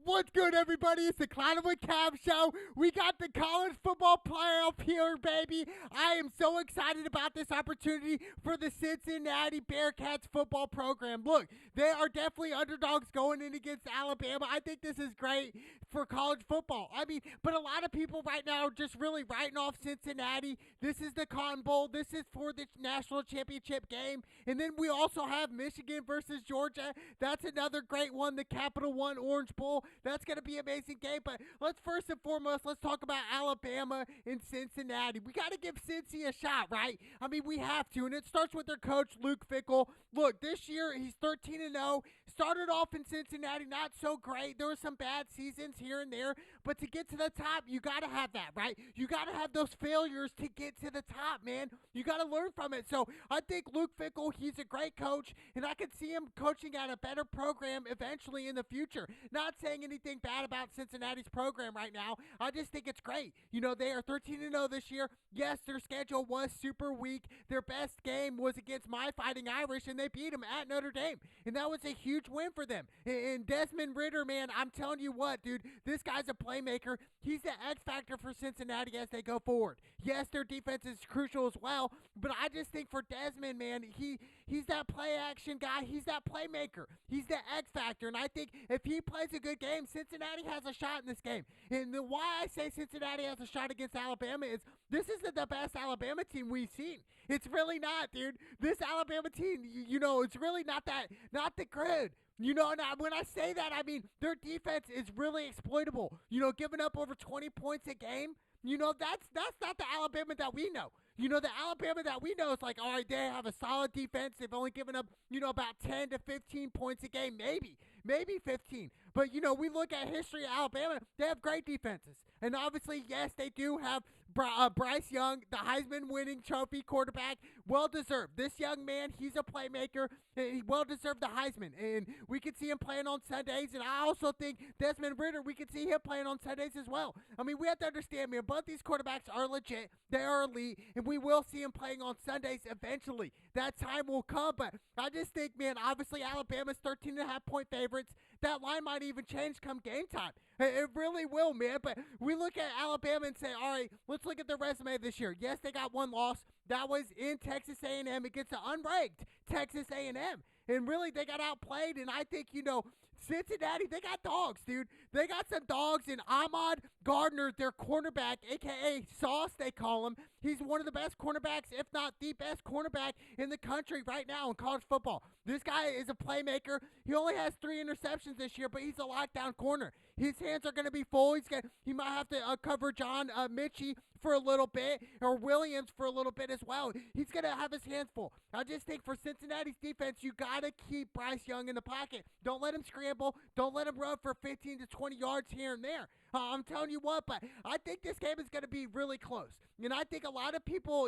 What's good, everybody? It's the Clown with Cam Show. We got the college football playoff here, baby. I am so excited about this opportunity for the Cincinnati Bearcats football program. Look, they are definitely underdogs going in against Alabama. I think this is great for college football. But a lot of people right now are just really writing off Cincinnati. This is the Cotton Bowl. This is for the national championship game. And then we also have Michigan versus Georgia. That's another great one, the Capital One Orange Bowl. That's going to be an amazing game. But let's first and foremost, let's talk about Alabama and Cincinnati. We got to give Cincy a shot, right? We have to. And it starts with their coach, Luke Fickell. Look, this year he's 13-0. Started off in Cincinnati, not so great. There were some bad seasons here and there. But to get to the top, you got to have that, right? You got to have those failures to get to the top, man. You got to learn from it. So I think Luke Fickell, he's a great coach. And I could see him coaching at a better program eventually in the future. Not saying anything bad about Cincinnati's program right now. I just think it's great. They are 13-0 this year. Yes, their schedule was super weak. Their best game was against my Fighting Irish, and they beat them at Notre Dame. And that was a huge win for them. And Desmond Ridder, man, I'm telling you what, dude, this guy's a playmaker. He's the X factor for Cincinnati as they go forward. Yes, their defense is crucial as well, but I just think for Desmond, man, he's that play action guy. He's that playmaker. He's the X factor. And I think if he plays a good game, Cincinnati has a shot in this game. And the why I say Cincinnati has a shot against Alabama is this isn't the best Alabama team we've seen. It's really not, dude. This Alabama team, it's really not that good. And when I say that, I mean their defense is really exploitable. Giving up over 20 points a game. That's not the Alabama that we know. The Alabama that we know is like, all right, they have a solid defense. They've only given up, about 10 to 15 points a game, maybe 15. But, we look at history of Alabama, they have great defenses. And obviously, yes, they do have Bryce Young, the Heisman-winning trophy quarterback, well-deserved. This young man, he's a playmaker. He well-deserved the Heisman. And we could see him playing on Sundays. And I also think Desmond Ridder, we could see him playing on Sundays as well. We have to understand, man, both these quarterbacks are legit. They are elite. And we will see him playing on Sundays eventually. That time will come. But I just think, man, obviously Alabama's 13.5-point favorites. That line might even change come game time. It really will, man. But we look at Alabama and say, all right, let's look at their resume this year. Yes, they got one loss. That was in Texas A&M against the unranked Texas A&M. And really, they got outplayed. And I think, Cincinnati, they got dogs, dude. They got some dogs. And Ahmad Gardner, their cornerback, a.k.a. Sauce, they call him. He's one of the best cornerbacks, if not the best cornerback in the country right now in college football. This guy is a playmaker. He only has 3 interceptions this year, but he's a lockdown corner. His hands are going to be full. He might have to cover John Mitchie for a little bit, or Williams for a little bit as well. He's going to have his hands full. I just think for Cincinnati's defense, you got to keep Bryce Young in the pocket. Don't let him scramble. Don't let him run for 15 to 20 yards here and there. I'm telling you what, but I think this game is going to be really close. And I think a lot of people,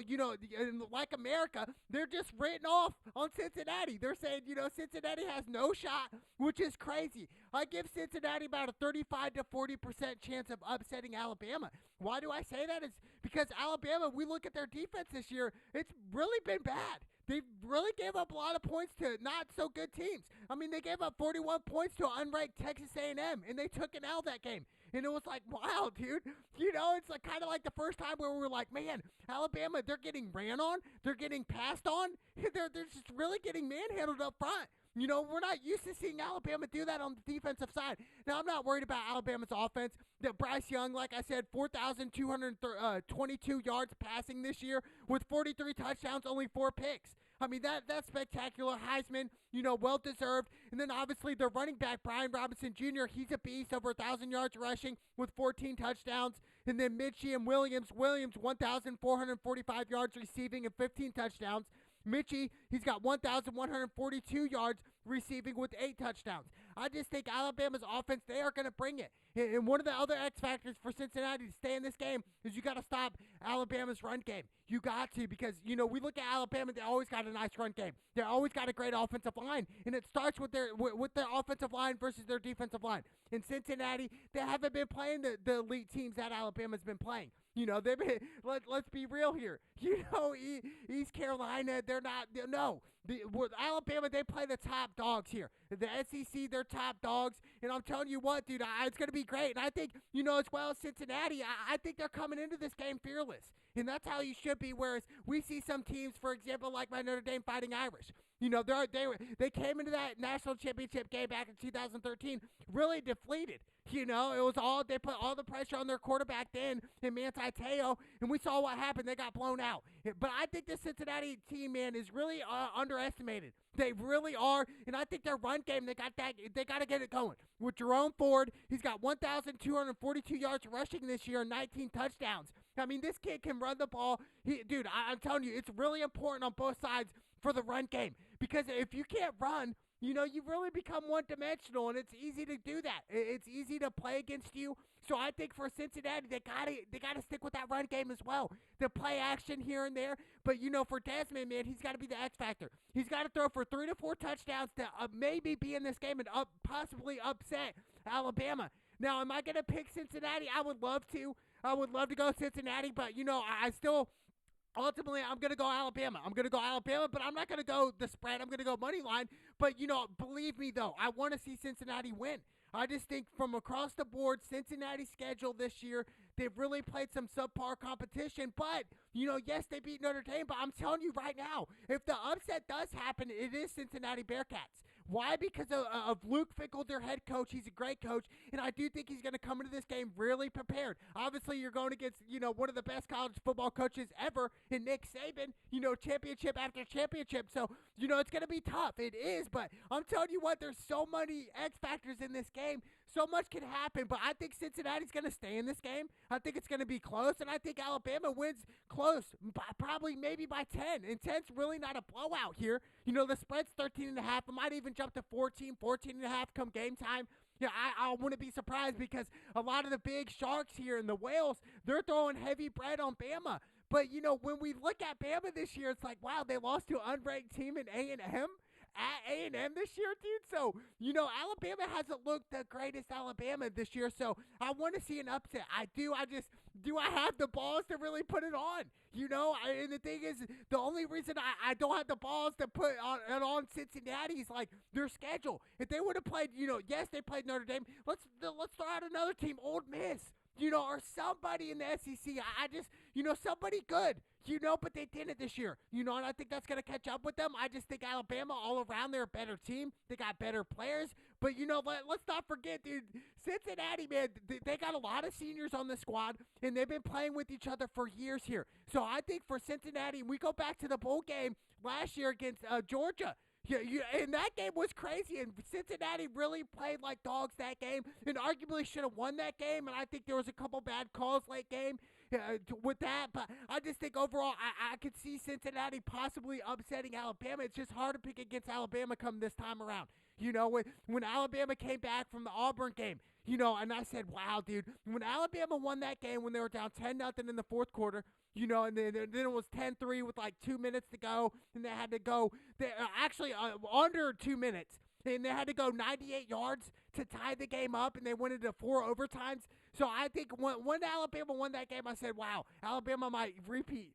like America, they're just written off on Cincinnati. They're saying, Cincinnati has no shot, which is crazy. I give Cincinnati about a 35 to 40% chance of upsetting Alabama. Why do I say that? It's because Alabama, we look at their defense this year, it's really been bad. They really gave up a lot of points to not so good teams. They gave up 41 points to an unranked Texas A&M, and they took an L that game. And it was like, wow, dude. It's like kind of like the first time where we were like, man, Alabama, they're getting ran on. They're getting passed on. They're just really getting manhandled up front. We're not used to seeing Alabama do that on the defensive side. Now, I'm not worried about Alabama's offense. That Bryce Young, like I said, 4,222 yards passing this year with 43 touchdowns, only 4 picks. That's spectacular. Heisman, well-deserved. And then, obviously, their running back, Brian Robinson Jr., he's a beast, over 1,000 yards rushing with 14 touchdowns. And then Mitchie and Williams, 1,445 yards receiving and 15 touchdowns. Mitchie, he's got 1,142 yards receiving with 8 touchdowns. I just think Alabama's offense, they are going to bring it. And one of the other X factors for Cincinnati to stay in this game is you got to stop Alabama's run game. You got to, because, we look at Alabama, they always got a nice run game. They always got a great offensive line, and it starts with their offensive line versus their defensive line. In Cincinnati, they haven't been playing the elite teams that Alabama's been playing. They've been, let's be real here. East Carolina, they're not, no. With Alabama, they play the top dogs here. The SEC, they're top dogs. And I'm telling you what, dude, it's going to be great. And I think, as well as Cincinnati, I think they're coming into this game fearless. And that's how you should be, whereas we see some teams, for example, like my Notre Dame Fighting Irish. They came into that national championship game back in 2013 really deflated. It was they put all the pressure on their quarterback then in Manti Te'o, and we saw what happened. They got blown out. But I think the Cincinnati team, man, is really underestimated. They really are, and I think their run game, they got to get it going. With Jerome Ford, he's got 1,242 yards rushing this year and 19 touchdowns. I mean, this kid can run the ball. I'm telling you, it's really important on both sides for the run game, because if you can't run, you really become one-dimensional, and it's easy to do that. It's easy to play against you. So I think for Cincinnati, they gotta stick with that run game as well. The play action here and there. But, for Desmond, man, he's got to be the X factor. He's got to throw for 3 to 4 touchdowns to maybe be in this game and possibly upset Alabama. Now, am I going to pick Cincinnati? I would love to. I would love to go Cincinnati, but, I still... Ultimately, I'm going to go Alabama. But I'm not going to go the spread. I'm going to go money line. But, believe me, though, I want to see Cincinnati win. I just think from across the board, Cincinnati's schedule this year, they've really played some subpar competition. But, yes, they beat Notre Dame. But I'm telling you right now, if the upset does happen, it is Cincinnati Bearcats. Why? Because of Luke Fickell, their head coach. He's a great coach, and I do think he's going to come into this game really prepared. Obviously, you're going against, one of the best college football coaches ever in Nick Saban, championship after championship. So, it's going to be tough. It is, but I'm telling you what, there's so many X factors in this game. So much can happen, but I think Cincinnati's going to stay in this game. I think it's going to be close, and I think Alabama wins close, probably maybe by 10. And 10's really not a blowout here. The spread's 13.5. It might even jump to 14.5 come game time. Yeah, I wouldn't be surprised, because a lot of the big sharks here and the whales, they're throwing heavy bread on Bama. But, when we look at Bama this year, it's like, wow, they lost to an unranked team in A&M. At A&M this year, dude. So, Alabama hasn't looked the greatest Alabama this year, so I want to see an upset. I do. Do I have the balls to really put it on? And the thing is, the only reason I don't have the balls to put on Cincinnati is, like, their schedule. If they would have played, yes, they played Notre Dame. Let's throw out another team, Ole Miss. Or somebody in the SEC. I just, somebody good. But they didn't this year. And I think that's going to catch up with them. I just think Alabama, all around, they're a better team. They got better players. But, let's not forget, dude, Cincinnati, man, they got a lot of seniors on the squad, and they've been playing with each other for years here. So I think for Cincinnati, we go back to the bowl game last year against Georgia. Yeah, and that game was crazy, and Cincinnati really played like dogs that game, and arguably should have won that game, and I think there was a couple bad calls late game with that, but I just think overall, I could see Cincinnati possibly upsetting Alabama. It's just hard to pick against Alabama come this time around. When Alabama came back from the Auburn game, and I said, wow, dude, when Alabama won that game when they were down 10-0 in the fourth quarter, and then it was 10-3 with like 2 minutes to go, and they had to go under 2 minutes, and they had to go 98 yards to tie the game up, and they went into 4 overtimes. So I think when Alabama won that game, I said, wow, Alabama might repeat.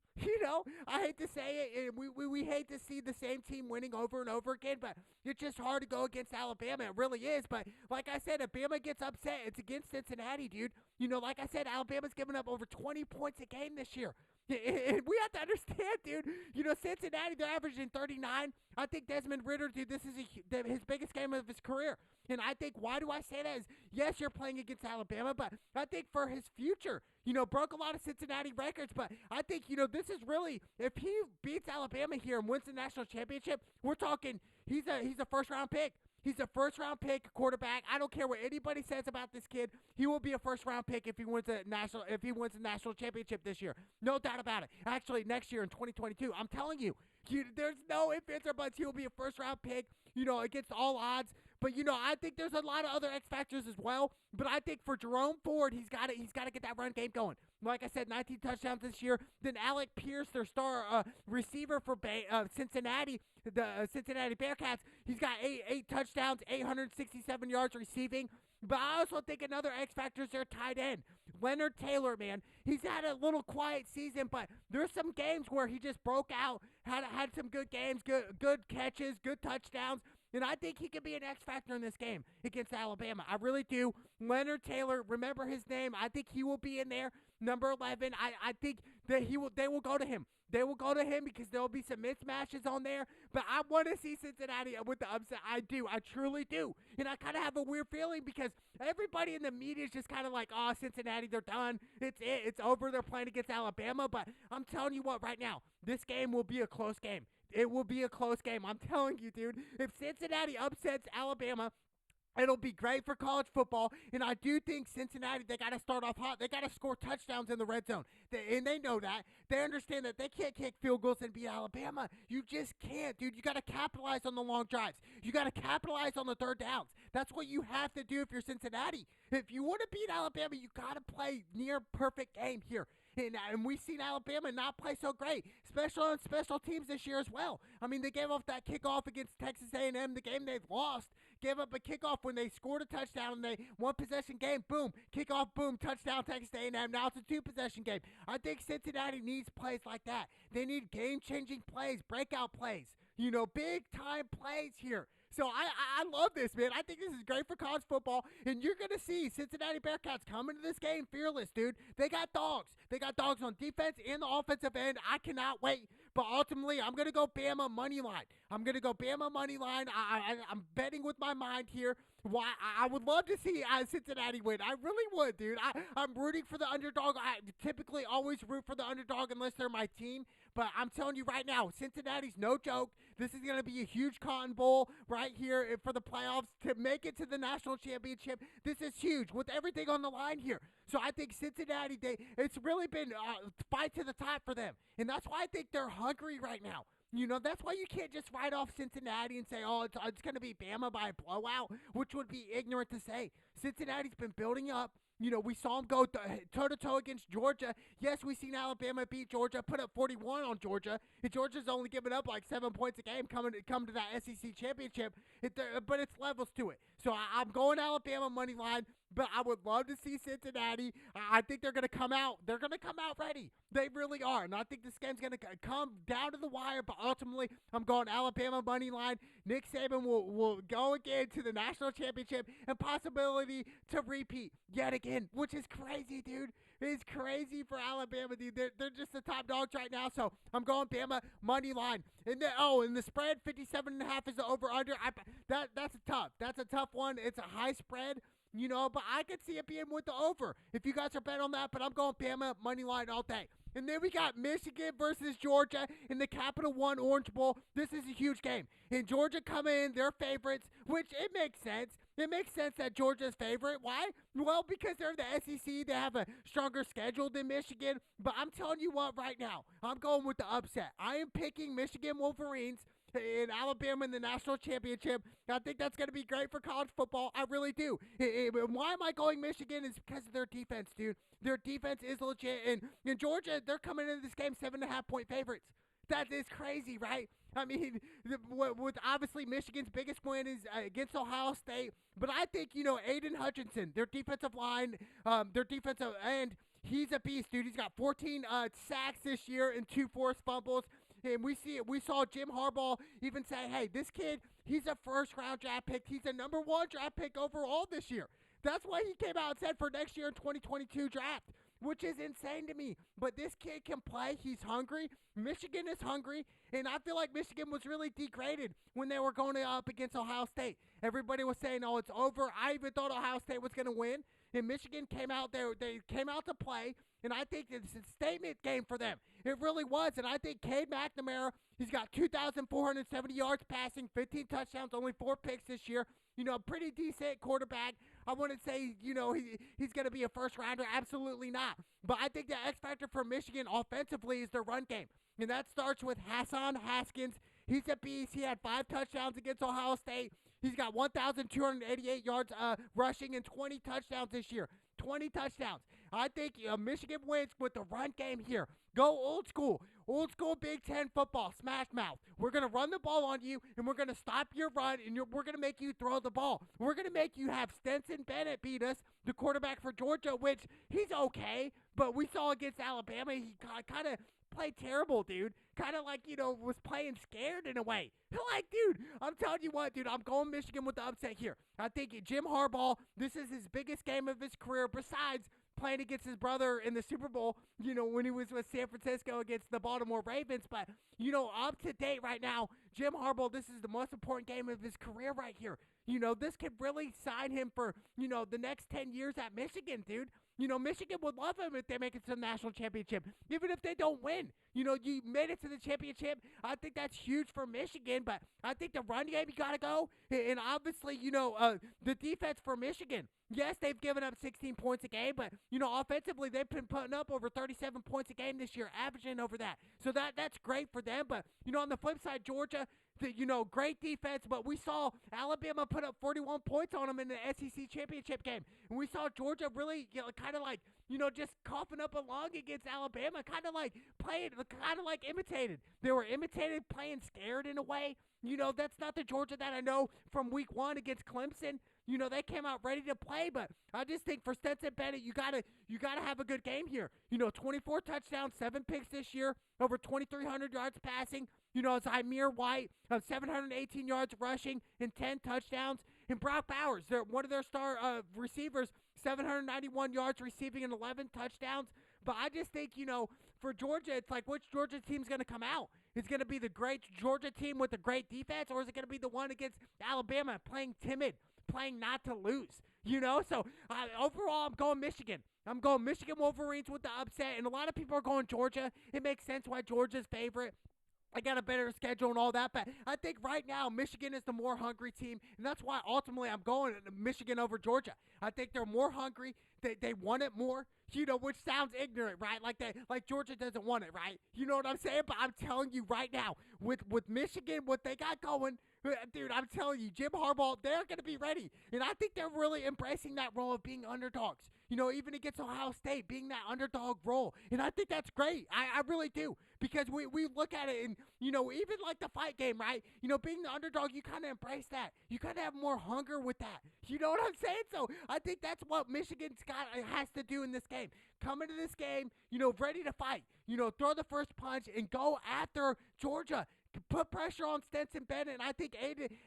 I hate to say it, and we hate to see the same team winning over and over again, but it's just hard to go against Alabama. It really is. But like I said, if Bama gets upset, it's against Cincinnati, dude. Like I said, Alabama's given up over 20 points a game this year. And we have to understand, dude, Cincinnati, they're averaging 39. I think Desmond Ridder, dude, this is his biggest game of his career. And I think, why do I say that is, yes, you're playing against Alabama, but I think for his future, broke a lot of Cincinnati records. But I think, this is really, if he beats Alabama here and wins the national championship, we're talking, he's a first-round pick. He's a first-round pick quarterback. I don't care what anybody says about this kid. He will be a first-round pick if he wins the national championship this year. No doubt about it. Actually, next year in 2022, I'm telling you, there's no ifs, ands, or buts. He will be a first-round pick, against all odds. But, I think there's a lot of other X factors as well. But I think for Jerome Ford, he's got to get that run game going. Like I said, 19 touchdowns this year. Then Alec Pierce, their star receiver for Cincinnati, the Cincinnati Bearcats, he's got eight touchdowns, 867 yards receiving. But I also think another X factor is their tight end. Leonard Taylor, man, he's had a little quiet season, but there's some games where he just broke out, had some good games, good catches, good touchdowns. And I think he could be an X factor in this game against Alabama. I really do. Leonard Taylor, remember his name. I think he will be in there. Number 11. I think that they will go to him. They will go to him because there will be some mismatches on there. But I want to see Cincinnati with the upset. I do. I truly do. And I kind of have a weird feeling because everybody in the media is just kind of like, oh, Cincinnati, they're done. It's it. It's over. They're playing against Alabama. But I'm telling you what, right now, this game will be a close game. It will be a close game. I'm telling you, dude. If Cincinnati upsets Alabama, it'll be great for college football, and I do think Cincinnati, they got to start off hot. They got to score touchdowns in the red zone, and they know that. They understand that they can't kick field goals and beat Alabama. You just can't, dude. You got to capitalize on the long drives. You got to capitalize on the third downs. That's what you have to do if you're Cincinnati. If you want to beat Alabama, you got to play near perfect game here. And we've seen Alabama not play so great, especially on special teams this year as well. I mean, they gave up that kickoff against Texas A&M, the game they've lost. Gave up a kickoff when they scored a touchdown and they one possession game. Boom, kickoff, boom, touchdown, Texas A&M. Now it's a two-possession game. I think Cincinnati needs plays like that. They need game-changing plays, breakout plays, big-time plays here. So I love this, man. I think this is great for college football, and you're going to see Cincinnati Bearcats come into this game fearless, dude. They got dogs. They got dogs on defense and the offensive end. I cannot wait. But ultimately, I'm going to go Bama money line. I'm going to go Bama money line. I'm betting with my mind here. Why I would love to see Cincinnati win. I really would, dude. I'm rooting for the underdog. I typically always root for the underdog unless they're my team. But I'm telling you right now, Cincinnati's no joke. This is going to be a huge Cotton Bowl right here for the playoffs to make it to the national championship. This is huge with everything on the line here. So I think Cincinnati, it's really been fight to the top for them. And that's why I think they're hungry right now. That's why you can't just write off Cincinnati and say, oh, it's going to be Bama by a blowout, which would be ignorant to say. Cincinnati's been building up. We saw them go toe-to-toe against Georgia. Yes, we seen Alabama beat Georgia, put up 41 on Georgia. And Georgia's only giving up like 7 points a game come to that SEC championship. But it's levels to it. So I'm going Alabama money line, but I would love to see Cincinnati. I think they're going to come out. They're going to come out ready. They really are. And I think this game's going to come down to the wire, but ultimately I'm going Alabama money line. Nick Saban will go again to the national championship and possibility to repeat yet again, which is crazy, dude. It's crazy for Alabama, dude. They're just the top dogs right now, so I'm going Bama money line. And the spread 57.5 is the over/under. That's tough. That's a tough one. It's a high spread. But I could see it being with the over if you guys are betting on that. But I'm going Bama money line all day. And then we got Michigan versus Georgia in the Capital One Orange Bowl. This is a huge game. And Georgia come in, they're favorites, which it makes sense. It makes sense that Georgia's favorite. Why? Well, because they're in the SEC. They have a stronger schedule than Michigan. But I'm telling you what right now, I'm going with the upset. I am picking Michigan Wolverines in Alabama in the national championship. I think that's going to be great for college football. I really do. Why am I going Michigan? Is because of their defense, dude. Their defense is legit. And in Georgia, they're coming into this game 7.5-point favorites. That is crazy, right? I mean, with obviously Michigan's biggest win is against Ohio State. But I think, Aiden Hutchinson, their defensive line, their defensive end, he's a beast, dude. He's got 14 sacks this year and 2 forced fumbles. And we saw Jim Harbaugh even say, hey, this kid, he's a first-round draft pick. He's a number 1 draft pick overall this year. That's why he came out and said for next year in 2022 draft, which is insane to me. But this kid can play. He's hungry. Michigan is hungry. And I feel like Michigan was really degraded when they were going up against Ohio State. Everybody was saying, oh, it's over. I even thought Ohio State was going to win. And Michigan came out there. They came out to play. And I think it's a statement game for them. It really was. And I think Cade McNamara, he's got 2,470 yards passing, 15 touchdowns, only 4 picks this year. A pretty decent quarterback. I wouldn't say, he's going to be a first-rounder. Absolutely not. But I think the X factor for Michigan offensively is their run game. And that starts with Hassan Haskins. He's a beast. He had 5 touchdowns against Ohio State. He's got 1,288 yards rushing and 20 touchdowns this year. 20 touchdowns. I think Michigan wins with the run game here. Go old school. old school Big Ten football, smash mouth. We're going to run the ball on you, and we're going to stop your run, and we're going to make you throw the ball. We're going to make you have Stetson Bennett beat us, the quarterback for Georgia, which he's okay, but we saw against Alabama, he kind of played terrible, dude. Kind of like, was playing scared in a way. Like, dude, I'm telling you what, dude, I'm going Michigan with the upset here. I think Jim Harbaugh, this is his biggest game of his career besides playing against his brother in the Super Bowl, when he was with San Francisco against the Baltimore Ravens. But, up to date right now, Jim Harbaugh, this is the most important game of his career right here. This could really sign him for, the next 10 years at Michigan, dude. Michigan would love him if they make it to the national championship, even if they don't win. You made it to the championship. I think that's huge for Michigan, but I think the run game, you got to go. And obviously, the defense for Michigan, yes, they've given up 16 points a game, but, offensively, they've been putting up over 37 points a game this year, averaging over that. So that's great for them. But, on the flip side, Georgia, great defense, but we saw Alabama put up 41 points on them in the SEC championship game. And we saw Georgia really, kind of like, just coughing up a lung against Alabama, kind of like imitated. They were imitated, playing scared in a way. That's not the Georgia that I know from week 1 against Clemson. They came out ready to play, but I just think for Stetson Bennett, you gotta have a good game here. 24 touchdowns, 7 picks this year, over 2,300 yards passing. It's Amir White, 718 yards rushing and 10 touchdowns. And Brock Bowers, one of their star receivers, 791 yards receiving and 11 touchdowns. But I just think, for Georgia, it's like which Georgia team's going to come out? Is it going to be the great Georgia team with a great defense, or is it going to be the one against Alabama playing timid, playing not to lose? So overall, I'm going Michigan. I'm going Michigan Wolverines with the upset, and a lot of people are going Georgia. It makes sense why Georgia's favorite. I got a better schedule and all that, but I think right now Michigan is the more hungry team, and that's why ultimately I'm going Michigan over Georgia. I think they're more hungry. They want it more, which sounds ignorant, right? Like Georgia doesn't want it, right? You know what I'm saying? But I'm telling you right now, with Michigan, what they got going, dude, I'm telling you, Jim Harbaugh, they're going to be ready. And I think they're really embracing that role of being underdogs. Even against Ohio State, being that underdog role. And I think that's great. I really do. Because we look at it and, even like the fight game, right? Being the underdog, you kind of embrace that. You kind of have more hunger with that. You know what I'm saying? So I think that's what Michigan's has to do in this game. Come into this game, ready to fight. Throw the first punch and go after Georgia. Put pressure on Stetson Bennett, and I think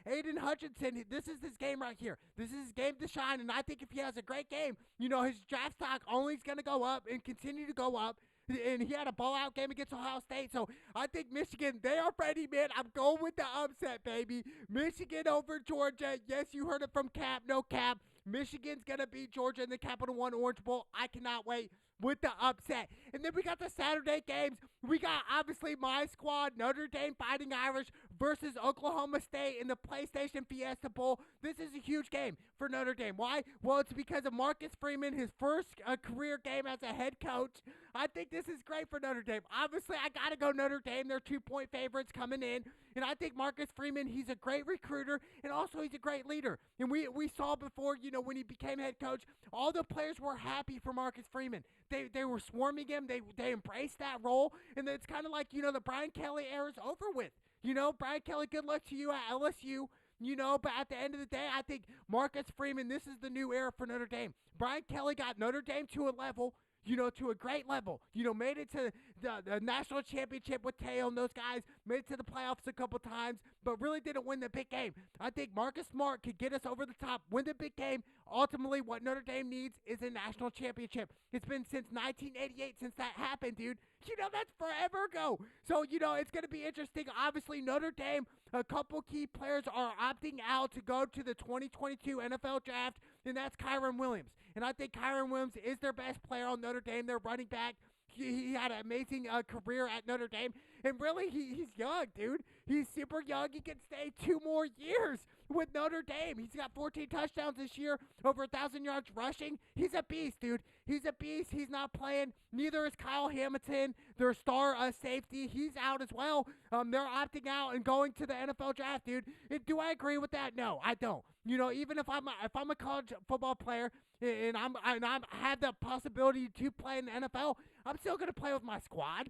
Aiden Hutchinson, this is his game right here. This is his game to shine, and I think if he has a great game, his draft stock only is going to go up and continue to go up. And he had a ball-out game against Ohio State, so I think Michigan, they are ready, man. I'm going with the upset, baby. Michigan over Georgia. Yes, you heard it from Cap, no Cap. Michigan's going to beat Georgia in the Capital One Orange Bowl. I cannot wait with the upset. And then we got the Saturday games. We got, obviously, my squad, Notre Dame Fighting Irish versus Oklahoma State in the PlayStation Fiesta Bowl. This is a huge game for Notre Dame. Why? Well, it's because of Marcus Freeman, his first career game as a head coach. I think this is great for Notre Dame. Obviously, I got to go Notre Dame. They're 2-point favorites coming in. And I think Marcus Freeman, he's a great recruiter, and also he's a great leader. And we saw before, when he became head coach, all the players were happy for Marcus Freeman. They were swarming him. They embraced that role. And it's kind of like, the Brian Kelly era's over with. Brian Kelly, good luck to you at LSU. But at the end of the day, I think Marcus Freeman, this is the new era for Notre Dame. Brian Kelly got Notre Dame to a level, to a great level. Made it to the national championship with Teo and those guys, made it to the playoffs a couple times, but really didn't win the big game. I think Marcus Smart could get us over the top, win the big game. Ultimately, what Notre Dame needs is a national championship. It's been since 1988 since that happened, dude. That's forever ago. So, it's going to be interesting. Obviously, Notre Dame, a couple key players are opting out to go to the 2022 NFL Draft, and that's Kyron Williams. And I think Kyron Williams is their best player on Notre Dame, their running back. He had an amazing career at Notre Dame. And really, he's young, dude. He's super young. He can stay 2 more years with Notre Dame. He's got 14 touchdowns this year, over 1,000 yards rushing. He's a beast, dude. He's a beast. He's not playing. Neither is Kyle Hamilton, their star safety. He's out as well. They're opting out and going to the NFL Draft, dude. And do I agree with that? No, I don't. Even if I'm a college football player and I have the possibility to play in the NFL, I'm still going to play with my squad.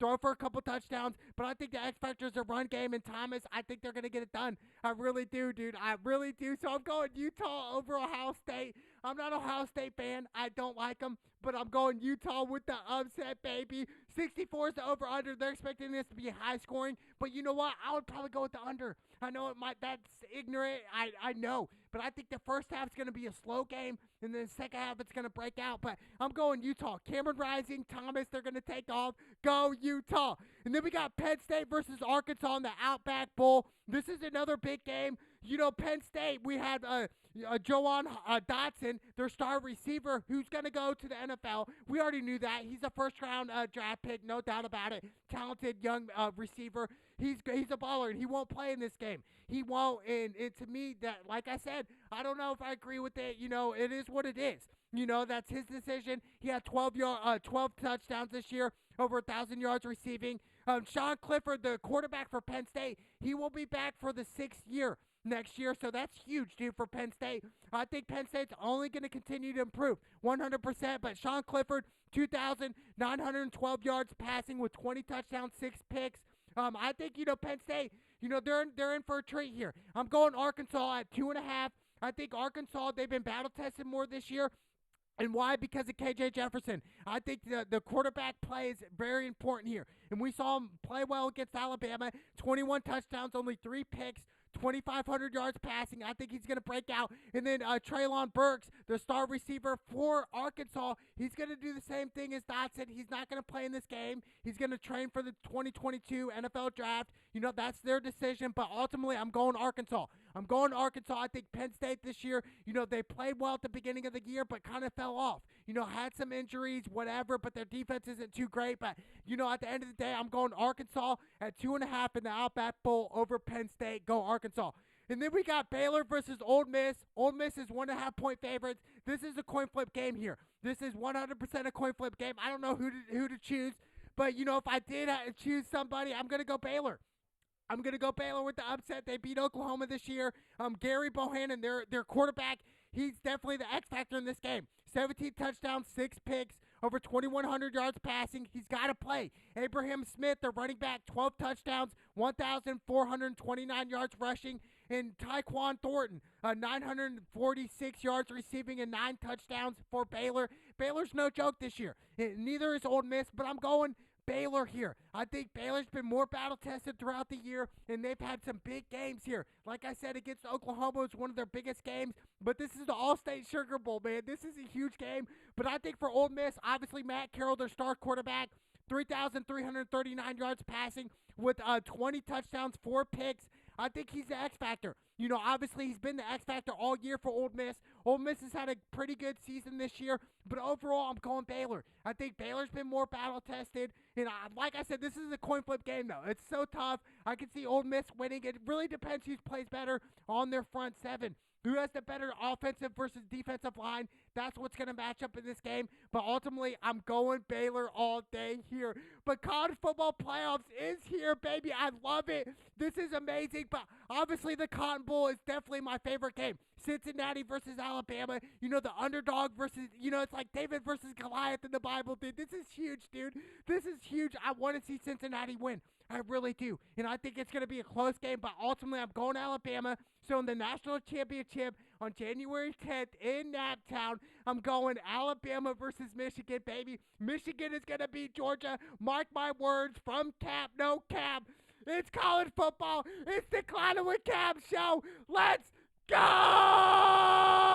throw for a couple touchdowns, but I think the X factor is a run game, and Thomas, I think they're going to get it done. I really do, dude. I really do. So I'm going Utah over Ohio State. I'm not an Ohio State fan. I don't like them, but I'm going Utah with the upset, baby. 64 is the over-under. They're expecting this to be high scoring, but you know what? I would probably go with the under. I know that's ignorant. I know, but I think the first half is going to be a slow game, and then the second half it's going to break out. But I'm going Utah. Cameron Rising, Thomas, they're going to take off. Go Utah. And then we got Penn State versus Arkansas in the Outback Bowl. This is another big game. You know, Penn State, we had Joan Dotson, their star receiver, who's going to go to the NFL. We already knew that. He's a first-round draft pick, no doubt about it. Talented young receiver. He's a baller, and he won't play in this game. He won't, and to me, that, like I said, I don't know if I agree with it. You know, it is what it is. You know, that's his decision. He had 12 touchdowns this year, over 1,000 yards receiving. Sean Clifford, the quarterback for Penn State, he will be back for the 6th year next year, so that's huge, dude, for Penn State. I think Penn State's only going to continue to improve 100%, but Sean Clifford, 2,912 yards passing with 20 touchdowns, 6 picks. I think, you know, Penn State, you know, they're in for a treat here. I'm going Arkansas at 2.5. I think Arkansas, they've been battle-tested more this year. And why? Because of KJ Jefferson. I think the quarterback play is very important here. And we saw him play well against Alabama. 21 touchdowns, only 3 picks, 2,500 yards passing. I think he's going to break out. And then Treylon Burks, the star receiver for Arkansas, he's going to do the same thing as Dotson. He's not going to play in this game. He's going to train for the 2022 NFL Draft. You know, that's their decision. But ultimately, I'm going Arkansas. I think Penn State this year, you know, they played well at the beginning of the year, but kind of fell off. You know, had some injuries, whatever, but their defense isn't too great. But, you know, at the end of the day, I'm going Arkansas at 2.5 in the Outback Bowl over Penn State. Go Arkansas. And then we got Baylor versus Ole Miss. Ole Miss is 1.5 point favorites. This is a coin flip game here. This is 100% a coin flip game. I don't know who to choose, but, you know, if I did choose somebody, I'm going to go Baylor. I'm going to go Baylor with the upset. They beat Oklahoma this year. Gary Bohannon, their quarterback, he's definitely the X factor in this game. 17 touchdowns, 6 picks, over 2,100 yards passing. He's got to play. Abraham Smith, their running back, 12 touchdowns, 1,429 yards rushing. And Tyquan Thornton, 946 yards receiving and 9 touchdowns for Baylor. Baylor's no joke this year. Neither is Ole Miss, but I'm going Baylor here. I think Baylor's been more battle-tested throughout the year, and they've had some big games here. Like I said, against Oklahoma, it's one of their biggest games, but this is the All-State Sugar Bowl, man. This is a huge game, but I think for Ole Miss, obviously Matt Carroll, their star quarterback, 3,339 yards passing with 20 touchdowns, 4 picks. I think he's the X factor. You know, obviously he's been the X factor all year for Ole Miss. Ole Miss has had a pretty good season this year, but overall I'm going Baylor. I think Baylor's been more battle-tested. And like I said, this is a coin flip game, though. It's so tough. I can see Ole Miss winning. It really depends who plays better on their front seven. Who has the better offensive versus defensive line? That's what's going to match up in this game. But ultimately, I'm going Baylor all day here. But college football playoffs is here, baby. I love it. This is amazing. But obviously, the Cotton Bowl is definitely my favorite game. Cincinnati versus Alabama. You know, the underdog versus, you know, it's like David versus Goliath in the Bible, dude. This is huge, dude. This is huge. I want to see Cincinnati win. I really do. And I think it's going to be a close game, but ultimately I'm going to Alabama. So in the national championship on January 10th in Naptown, I'm going Alabama versus Michigan, baby. Michigan is going to beat Georgia. Mark my words, from cap, no cap. It's college football. It's the Clown with Cab show. Let's go!